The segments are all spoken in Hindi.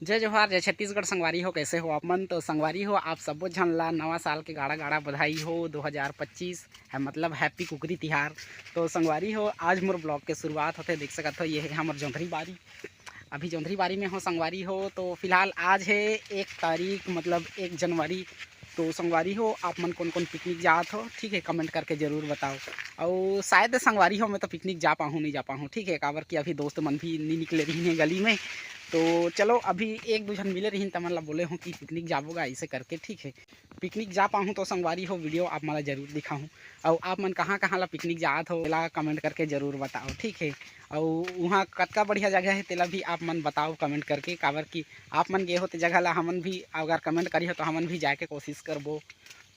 जय जोहार, जय छत्तीसगढ़। संगवारी हो, कैसे हो आप मन? तो संगवारी हो, आप सबो झन ला नवा साल के गाड़ा गाड़ा बधाई हो। 2025 है मतलब हैप्पी कुकरी तिहार। तो संगवारी हो, आज मोर ब्लॉग के शुरुआत होते देख सकत हो। ये है हमर जोंधरी बारी। अभी जोंधरी बारी में हो संगवारी हो। तो फिलहाल आज है 1 तारीख मतलब 1 जनवरी। तो संगवारी हो, आप मन कौन कौन पिकनिक जात हो, ठीक है, कमेंट करके ज़रूर बताओ। और शायद संगवारी हो मैं तो पिकनिक जा पाऊँ नहीं जा पाऊँ, ठीक है, काबर कि अभी दोस्त मन भी नहीं निकले रही हैं गली में। तो चलो अभी 1-2 जन मिले रही तमन ला बोले हूँ कि पिकनिक जाबोगा ऐसे करके, ठीक है। पिकनिक जा पाऊँ तो संगवारी हो वीडियो आप मला ज़रूर दिखाऊँ। और आप मन कहाँ कहाँ ला पिकनिक जात हो तेला कमेंट करके ज़रूर बताओ, ठीक है। और वहाँ कतका बढ़िया जगह है तेला भी आप मन बताओ कमेंट करके, काबर कि आप मन गए हो तो जगह ला हमन भी अगर कमेंट करी हो तो हमन भी जाके कोशिश करबो।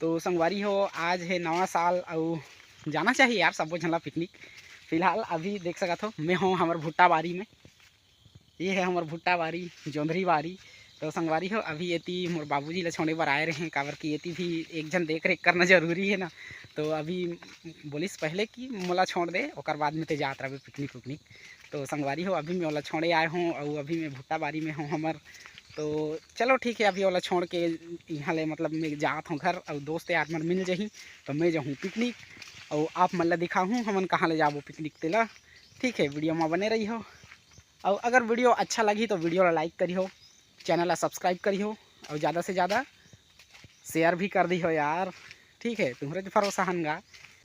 तो संगवारी हो, आज है नवा साल और जाना चाहिए यार सबो झन ला पिकनिक। फिलहाल अभी देख सकत हो मैं हूँ हमर भुट्टा बारी में। ये है हमार भुट्टा बारी, जोंधरी बारी। तो संगवारी हो, अभी येती मोर बाबूजी ला छोड़े बर आए रहे, काबर कि येती भी एक जन देख रेख करना जरूरी है ना। तो अभी बोलिस पहले कि मोला छोड़ दे, ओकर बाद में ते जात रहे पिकनिक उकनिक। तो संगवारी हो, अभी मैं ओला छोड़े आए हूँ और अभी मैं भुट्टा बारी में हूँ हमर। तो चलो ठीक है, अभी ओला छोड़ के यहाँ ले मतलब मैं जात हूँ घर और दोस्त यार मन मिल जाही तो मैं जाऊँ पिकनिक। और आप मन ला दिखाऊँ हमन कहाँ ले जाबो पिकनिक तेला, ठीक है। वीडियो में बने रही हो। और अगर वीडियो अच्छा लगी तो वीडियो ला लाइक करी हो, चैनल ला सब्सक्राइब करी हो और ज़्यादा से ज़्यादा शेयर भी कर दी हो यार, ठीक है। तुम्हारे जो भरोसा हनगा।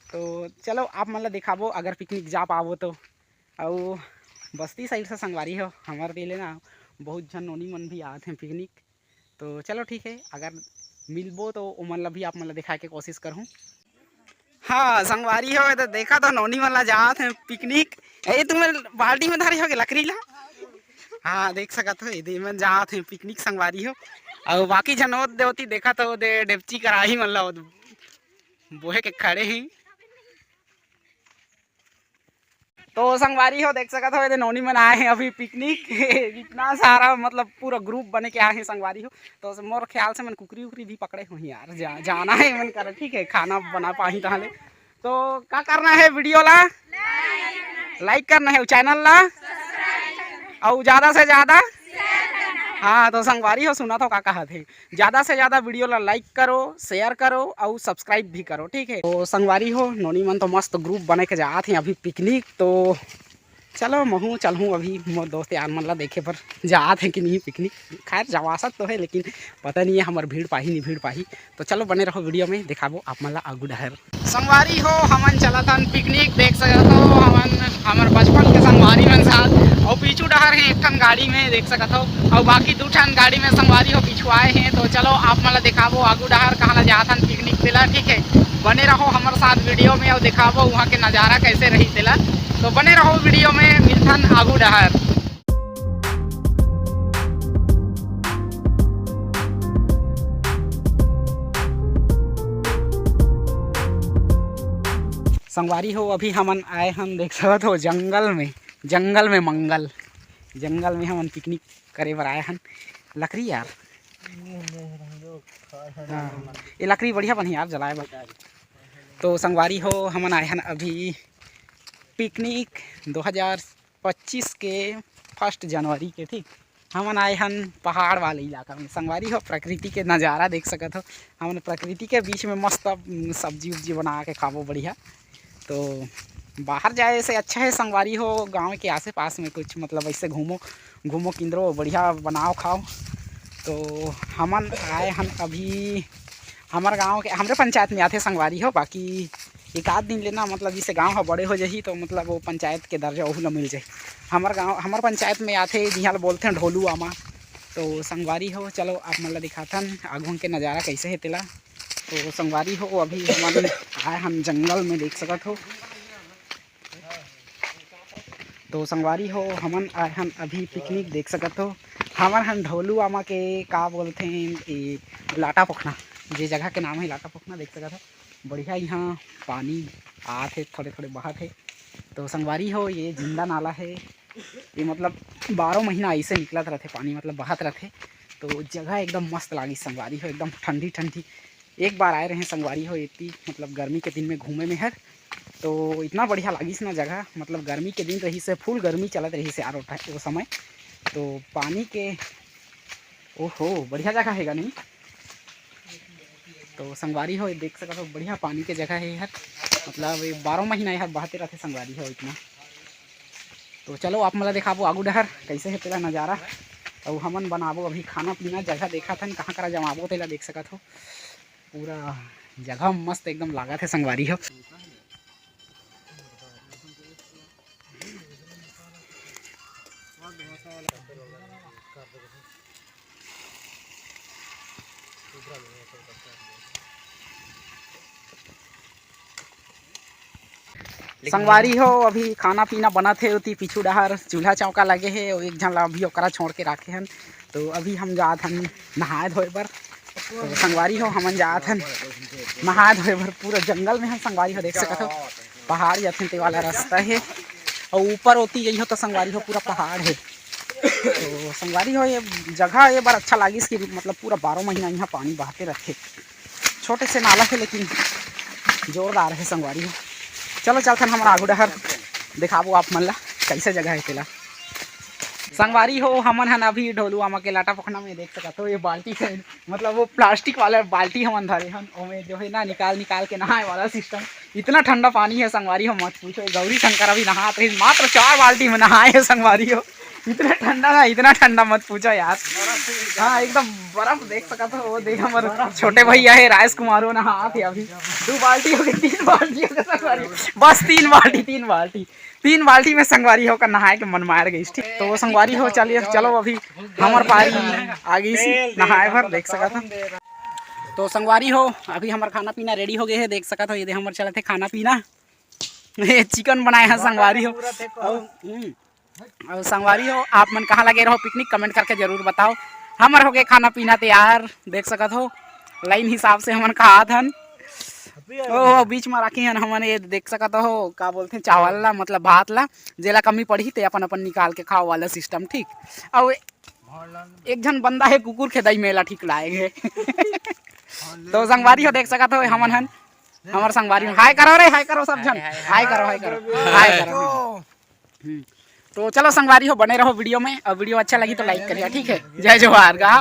तो चलो आप मन ला दिखाबो अगर पिकनिक जा पाबो तो। और बस्ती साइड से संगवारी हो हमारे दिले ना बहुत जन नोनी मन भी आते हैं पिकनिक। तो चलो ठीक है, अगर मिलबो तो ओ मन ला भी आप मन ला दिखाए के कोशिश करूँ। हाँ संगवारी हो, तो देखा तो नोनी मन ला जात हैं पिकनिक। ए तुम्हें बाल्टी में धरी हो के लकड़ी ला। हाँ देख सकत हो, इधर मन जात हैं पिकनिक संगवारी हो। और बाकी जनोद देवती देखा तो दे डेपची कराही मन ला बोहे के खड़े ही। तो संगवारी हो देख सकत हो, इधर नौनी मन आए हैं अभी पिकनिक। इतना सारा मतलब पूरा ग्रुप बने के आए हैं संगवारी हो। तो मोर ख्याल से मन कुकरी उकरी भी पकड़े हुई यार, जाना है मन कर, ठीक है, खाना बना पाही ताले। तो क्या करना है, वीडियो ला लाइक करना है, चैनल ला और ज़्यादा से ज़्यादा। हाँ तो संगवारी हो, सुना तो का कहा थे, ज़्यादा से ज़्यादा वीडियो ला लाइक करो, शेयर करो और सब्सक्राइब भी करो, ठीक है। तो संगवारी हो, नोनी मन तो मस्त ग्रुप बने के जात हैं अभी पिकनिक। तो चलो महूँ चलूँ अभी मोर दोस्त यार मन ला देखे पर जात है कि नहीं पिकनिक। खैर जवासत तो है लेकिन पता नहीं है हमार भीड़ पाही नहीं भीड़ पाही। तो चलो बने रहो वीडियो में, दिखाबो आप मन ला आगू डहर। संगवारी हो, हमन चला था पिकनिक देख सकत हो, हमन हमार बचपन के संगवारी मन साथ। और पीछू डहर है एक ठन गाड़ी में देख सकत हो, और बाकी 2 ठन गाड़ी में संगवारी हो पीछू आए हैं। तो चलो आप मन ला दिखाबो आगू डहर कहाँ ला जात हन पिकनिक तेला, ठीक है। बने रहो हमारे साथ वीडियो में और दिखाबो वहाँ के नज़ारा कैसे रही तेला। तो बने रहो वीडियो में, मिलथन आगू डहर। संगवारी हो, अभी हमन आए हम देख सकत हो जंगल में मंगल जंगल में हमन पिकनिक करे बर आए हन। लकड़ी यार, हाँ ये लकड़ी बढ़िया बनी यार जलाए बर। तो संगवारी हो, हमन आए हन अभी पिकनिक 2025 के 1 जनवरी के, ठीक। हमन आए हन पहाड़ वाले इलाका में संगवारी हो, प्रकृति के नज़ारा देख सकत हो। हमन प्रकृति के बीच में मस्त सब्जी उब्जी बना के खाबो बढ़िया। तो बाहर जाए से अच्छा है संगवारी हो, गांव के आसे पास में कुछ मतलब ऐसे घूमो किंदरो बढ़िया बनाओ खाओ। तो हमन आए हन अभी हमारे गांव के हमारे पंचायत में आते संगवारी हो। बाकी 1 आध दिन लेना मतलब जिससे गांव हो बड़े हो जाही तो मतलब वो पंचायत के दर्जा वही ला मिल जाए। हमारे पंचायत में आते जिहाँ बोलते हैं ढोलू आमा। तो संगवारी हो, चलो आप मन ला दिखाथन आगू के नज़ारा कैसे है तेला। तो संगवारी हो, अभी हम आए हम जंगल में देख सकत हो। तो संगवारी हो, हमन आए हम अभी पिकनिक देख सकत हो। हमन हम ढोलू आमा के का बोलते हैं लाटा पोखना, जे जगह के नाम है लाटा पोखना देख सकत हो। बढ़िया यहाँ पानी आते थोड़े थोड़े बहत है। तो संगवारी हो, ये जिंदा नाला है, ये मतलब 12 महीना ऐसे निकलत रहते पानी, मतलब बहत रहते। तो जगह एकदम मस्त लगी संगवारी हो, एकदम ठंडी ठंडी। एक बार आए रहे संगवारी हो इतनी मतलब गर्मी के दिन में घूमे में है। तो इतना बढ़िया लगिस ना जगह, मतलब गर्मी के दिन रही से फुल गर्मी चलत रही से यार वो समय। तो पानी के ओहो बढ़िया जगह हैगा नहीं। तो संगवारी हो देख सकते हो बढ़िया पानी के जगह है यार, मतलब ये 12 महीना यार बहते रहते संगवारी हो इतना। तो चलो आप मतलब दिखाबो आगू डहर कैसे है तेरा नज़ारा, और हमन बनाबो अभी खाना पीना जगह देखा था कहाँ करा जमाबो तेला देख सकत हो। पूरा जगह मस्त एकदम लागत है संगवारी हो। संगवारी हो अभी खाना पीना बना थे उती पीछू डहर चूल्हा चौका लगे है और एक झन ला अभी ओकरा छोड़ के रखे हन। तो अभी हम जात हन नहाए धोए बर। तो संगवारी हो हमन जात हन नहाए धोए बर, पूरा जंगल में हम संगवारी हो देख सकत हो। पहाड़ जाते ते वाला रास्ता है और ऊपर होती यही हो तो संगवारी हो पूरा पहाड़ है। तो संगवारी हो ये जगह ये बार अच्छा लगी इसकी, मतलब पूरा 12 महीना यहाँ पानी बहते रहते। छोटे से नाला है लेकिन जोरदार है संगवारी हो। चलो चलथन हमारा आगू डहर दिखाबो आप मन ला कैसे जगह है तेला। संगवारी हो हमन हन अभी ढोलू आमा के लाटा पखना में देख सकत हो ये बाल्टी से, मतलब वो प्लास्टिक वाला बाल्टी हमन धरे हन ओमे जो है ना निकाल के नहाए वाला सिस्टम। इतना ठंडा पानी है संगवारी हो मत पूछो। गौरी शंकर अभी नहा तो मात्र 4 बाल्टी में नहाए है संगवारी हो। इतना ठंडा ना इतना ठंडा मत पूछो यार। हाँ एकदम बर्फ देख सकते हो। वो देख हमारे छोटे भैया है राजकुमार हो नहा थे अभी 2 बाल्टी हो गई 3 बाल्टी हो गई संगवारी, बस 3 बाल्टी में संगवारी होकर नहाए के मन मार गई। ठीक तो संगवारी हो चलिए चलो अभी हमार पारी आगे नहाए भर देख सकते हो। तो संगवारी हो अभी हमार खाना पीना रेडी हो गए है देख सकते हो। ये हमारे चले थे खाना पीना ये चिकन बनाए हैं संगवारी हो। और संगवारी हो आप मन कहाँ लगे रहो पिकनिक कमेंट करके जरूर बताओ। हमार हो गए खाना पीना तैयार देख सकत हो। लाइन हिसाब से हमन खात हन। ओ बीच में रखी हन हमन ये देख सकत हो का बोलते हैं चावल ला मतलब भात ला जेला कमी पड़ी ते अपन अपन निकाल के खाओ वाला सिस्टम। ठीक और एक जन बंदा है कुकुर के दही मेला ठीक लाएंगे। तो संगवारी हो देख सकत हो हमन हन हमार संगवारी हाय करो रे हाय करो सब जन हाय करो। तो चलो संगवारी हो बने रहो वीडियो में, और वीडियो अच्छा लगी तो लाइक करिए। ठीक है जय जोहार गा।